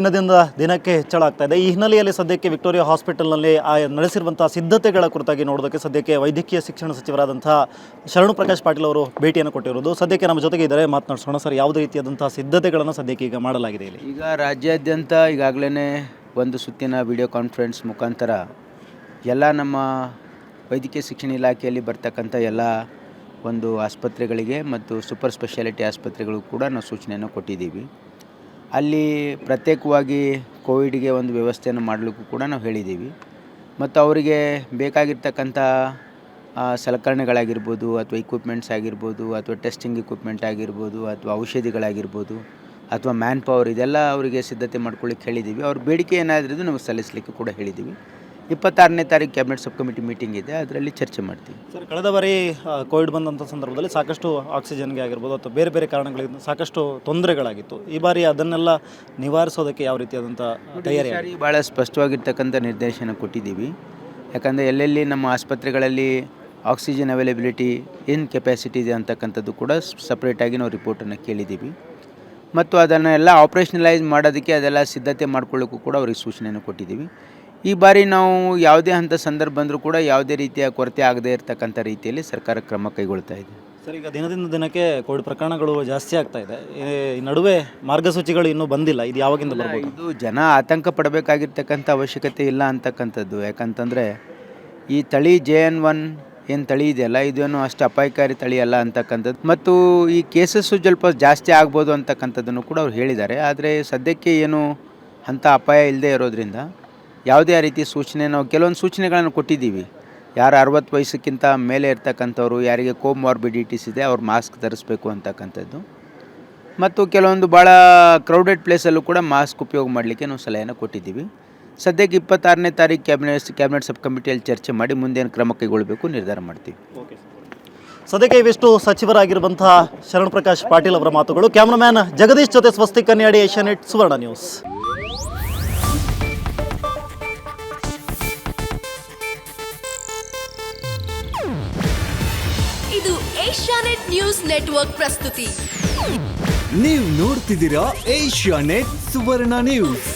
ದಿನದಿಂದ ದಿನಕ್ಕೆ ಹೆಚ್ಚಳ ಆಗ್ತಾ ಇದೆ. ಈ ಹಿನ್ನೆಲೆಯಲ್ಲಿ ಸದ್ಯಕ್ಕೆ ವಿಕ್ಟೋರಿಯಾ ಹಾಸ್ಪಿಟಲ್ನಲ್ಲಿ ನಡೆಸಿರುವಂಥ ಸಿದ್ಧತೆಗಳ ಕುರಿತಾಗಿ ನೋಡೋದಕ್ಕೆ ಸದ್ಯಕ್ಕೆ ವೈದ್ಯಕೀಯ ಶಿಕ್ಷಣ ಸಚಿವರಾದಂಥ ಶರಣು ಪ್ರಕಾಶ್ ಪಾಟೀಲ್ ಅವರು ಭೇಟಿಯನ್ನು ಕೊಟ್ಟಿರೋದು. ಸದ್ಯಕ್ಕೆ ನಮ್ಮ ಜೊತೆಗೆ ಇದ್ದಾರೆ, ಮಾತನಾಡಿಸೋಣ. ಸರ್, ಯಾವುದೇ ರೀತಿಯಾದಂಥ ಸಿದ್ಧತೆಗಳನ್ನು ಸದ್ಯಕ್ಕೆ ಈಗ ಮಾಡಲಾಗಿದೆ ಇಲ್ಲಿ? ಈಗ ರಾಜ್ಯಾದ್ಯಂತ ಈಗಾಗಲೇ ಒಂದು ಸುತ್ತಿನ ವಿಡಿಯೋ ಕಾನ್ಫರೆನ್ಸ್ ಮುಖಾಂತರ ಎಲ್ಲ ನಮ್ಮ ವೈದ್ಯಕೀಯ ಶಿಕ್ಷಣ ಇಲಾಖೆಯಲ್ಲಿ ಬರ್ತಕ್ಕಂಥ ಎಲ್ಲ ಒಂದು ಆಸ್ಪತ್ರೆಗಳಿಗೆ ಮತ್ತು ಸೂಪರ್ ಸ್ಪೆಷಾಲಿಟಿ ಆಸ್ಪತ್ರೆಗಳಿಗೂ ಕೂಡ ನಾವು ಸೂಚನೆಯನ್ನು ಕೊಟ್ಟಿದ್ದೀವಿ. ಅಲ್ಲಿ ಪ್ರತ್ಯೇಕವಾಗಿ ಕೋವಿಡ್ಗೆ ಒಂದು ವ್ಯವಸ್ಥೆಯನ್ನು ಮಾಡಲಿಕ್ಕೂ ಕೂಡ ನಾವು ಹೇಳಿದ್ದೀವಿ. ಮತ್ತು ಅವರಿಗೆ ಬೇಕಾಗಿರ್ತಕ್ಕಂಥ ಸಲಕರಣೆಗಳಾಗಿರ್ಬೋದು ಅಥವಾ ಇಕ್ವಿಪ್ಮೆಂಟ್ಸ್ ಆಗಿರ್ಬೋದು ಅಥವಾ ಟೆಸ್ಟಿಂಗ್ ಇಕ್ವಿಪ್ಮೆಂಟ್ ಆಗಿರ್ಬೋದು ಅಥವಾ ಔಷಧಿಗಳಾಗಿರ್ಬೋದು ಅಥವಾ ಮ್ಯಾನ್ ಪವರ್, ಇದೆಲ್ಲ ಅವರಿಗೆ ಸಿದ್ಧತೆ ಮಾಡ್ಕೊಳ್ಳಿಕ್ಕೆ ಹೇಳಿದ್ದೀವಿ. ಅವ್ರ ಬೇಡಿಕೆ ಏನಾದರೂ ನಮಗೆ ಸಲ್ಲಿಸಲಿಕ್ಕೆ ಕೂಡ ಹೇಳಿದ್ದೀವಿ. 26ನೇ ತಾರೀಕು ಕ್ಯಾಬಿನೆಟ್ ಸಬ್ ಕಮಿಟಿ ಮೀಟಿಂಗ್ ಇದೆ, ಅದರಲ್ಲಿ ಚರ್ಚೆ ಮಾಡ್ತೀವಿ. ಸರ್, ಕಳೆದ ಬಾರಿ ಕೋವಿಡ್ ಬಂದಂಥ ಸಂದರ್ಭದಲ್ಲಿ ಸಾಕಷ್ಟು ಆಕ್ಸಿಜನ್ಗೆ ಆಗಿರ್ಬೋದು ಅಥವಾ ಬೇರೆ ಬೇರೆ ಕಾರಣಗಳಿಂದ ಸಾಕಷ್ಟು ತೊಂದರೆಗಳಾಗಿತ್ತು. ಈ ಬಾರಿ ಅದನ್ನೆಲ್ಲ ನಿವಾರಿಸೋದಕ್ಕೆ ಯಾವ ರೀತಿಯಾದಂಥ ತಯಾರಿ? ಭಾಳ ಸ್ಪಷ್ಟವಾಗಿರ್ತಕ್ಕಂಥ ನಿರ್ದೇಶನ ಕೊಟ್ಟಿದ್ದೀವಿ. ಯಾಕಂದರೆ ಎಲ್ಲೆಲ್ಲಿ ನಮ್ಮ ಆಸ್ಪತ್ರೆಗಳಲ್ಲಿ ಆಕ್ಸಿಜನ್ ಅವೈಲೇಬಿಲಿಟಿ ಏನು ಕೆಪಾಸಿಟಿ ಇದೆ ಅಂತಕ್ಕಂಥದ್ದು ಕೂಡ ಸಪ್ರೇಟಾಗಿ ನಾವು ರಿಪೋರ್ಟನ್ನು ಕೇಳಿದ್ದೀವಿ. ಮತ್ತು ಅದನ್ನೆಲ್ಲ ಆಪ್ರೇಷನಲೈಸ್ ಮಾಡೋದಕ್ಕೆ ಅದೆಲ್ಲ ಸಿದ್ಧತೆ ಮಾಡ್ಕೊಳ್ಳೋಕ್ಕೂ ಕೂಡ ಅವ್ರಿಗೆ ಸೂಚನೆಯನ್ನು ಕೊಟ್ಟಿದ್ದೀವಿ. ಈ ಬಾರಿ ನಾವು ಯಾವುದೇ ಅಂಥ ಸಂದರ್ಭ ಬಂದರೂ ಕೂಡ ಯಾವುದೇ ರೀತಿಯ ಕೊರತೆ ಆಗದೇ ಇರತಕ್ಕಂಥ ರೀತಿಯಲ್ಲಿ ಸರ್ಕಾರ ಕ್ರಮ ಕೈಗೊಳ್ತಾ ಇದೆ. ಸರ್, ಈಗ ದಿನದಿಂದ ದಿನಕ್ಕೆ ಕೋವಿಡ್ ಪ್ರಕರಣಗಳು ಜಾಸ್ತಿ ಆಗ್ತಾ ಇದೆ. ಈ ನಡುವೆ ಮಾರ್ಗಸೂಚಿಗಳು ಇನ್ನೂ ಬಂದಿಲ್ಲ. ಇದು ಯಾವಾಗಿಂದ ಬರ್ಬೋದು? ಇದು ಜನ ಆತಂಕ ಪಡಬೇಕಾಗಿರ್ತಕ್ಕಂಥ ಅವಶ್ಯಕತೆ ಇಲ್ಲ ಅಂತಕ್ಕಂಥದ್ದು. ಯಾಕಂತಂದರೆ ಈ ತಳಿ JN1 ಏನು ತಳಿ ಇದೆಯಲ್ಲ, ಇದೇನು ಅಷ್ಟು ಅಪಾಯಕಾರಿ ತಳಿ ಅಲ್ಲ ಅಂತಕ್ಕಂಥದ್ದು. ಮತ್ತು ಈ ಕೇಸಸ್ಸು ಸ್ವಲ್ಪ ಜಾಸ್ತಿ ಆಗ್ಬೋದು ಅಂತಕ್ಕಂಥದ್ದನ್ನು ಕೂಡ ಅವ್ರು ಹೇಳಿದ್ದಾರೆ. ಆದರೆ ಸದ್ಯಕ್ಕೆ ಏನು ಅಂಥ ಅಪಾಯ ಇಲ್ಲದೆ ಇರೋದ್ರಿಂದ ಯಾವುದೇ ರೀತಿ ಸೂಚನೆ, ನಾವು ಕೆಲವೊಂದು ಸೂಚನೆಗಳನ್ನು ಕೊಟ್ಟಿದ್ದೀವಿ. ಯಾರು 60 ವಯಸ್ಸಕ್ಕಿಂತ ಮೇಲೆ ಇರ್ತಕ್ಕಂಥವ್ರು, ಯಾರಿಗೆ ಕೋಮಾರ್ಬಿಡಿಟೀಸ್ ಇದೆ, ಅವ್ರು ಮಾಸ್ಕ್ ಧರಿಸ್ಬೇಕು ಅಂತಕ್ಕಂಥದ್ದು. ಮತ್ತು ಕೆಲವೊಂದು ಭಾಳ ಕ್ರೌಡೆಡ್ ಪ್ಲೇಸಲ್ಲೂ ಕೂಡ ಮಾಸ್ಕ್ ಉಪಯೋಗ ಮಾಡಲಿಕ್ಕೆ ನಾವು ಸಲಹೆಯನ್ನು ಕೊಟ್ಟಿದ್ದೀವಿ. ಸದ್ಯಕ್ಕೆ 26ನೇ ತಾರೀಕು ಕ್ಯಾಬಿನೆಟ್ ಸಬ್ ಕಮಿಟಿಯಲ್ಲಿ ಚರ್ಚೆ ಮಾಡಿ ಮುಂದೇನು ಕ್ರಮ ಕೈಗೊಳ್ಳಬೇಕು ನಿರ್ಧಾರ ಮಾಡ್ತೀವಿ. ಸದ್ಯಕ್ಕೆ ಇವಿಷ್ಟು ಸಚಿವರಾಗಿರುವಂತಹ ಶರಣ್ ಪ್ರಕಾಶ್ ಪಾಟೀಲ್ ಅವರ ಮಾತುಗಳು. ಕ್ಯಾಮ್ರಾಮ್ಯಾನ್ ಜಗದೀಶ್ ಜೊತೆ ಸ್ವಸ್ತಿಕ್ ಕನ್ಯಾಡಿ, ಏಷ್ಯಾನೆಟ್ ಸುವರ್ಣ ನ್ಯೂಸ್. ಇದು ಏಷ್ಯಾನೆಟ್ ನ್ಯೂಸ್ ನೆಟ್ವರ್ಕ್ ಪ್ರಸ್ತುತಿ. ನೀವು ನೋಡ್ತಿದ್ದೀರಾ ಏಷ್ಯಾನೆಟ್ ಸುವರ್ಣ ನ್ಯೂಸ್.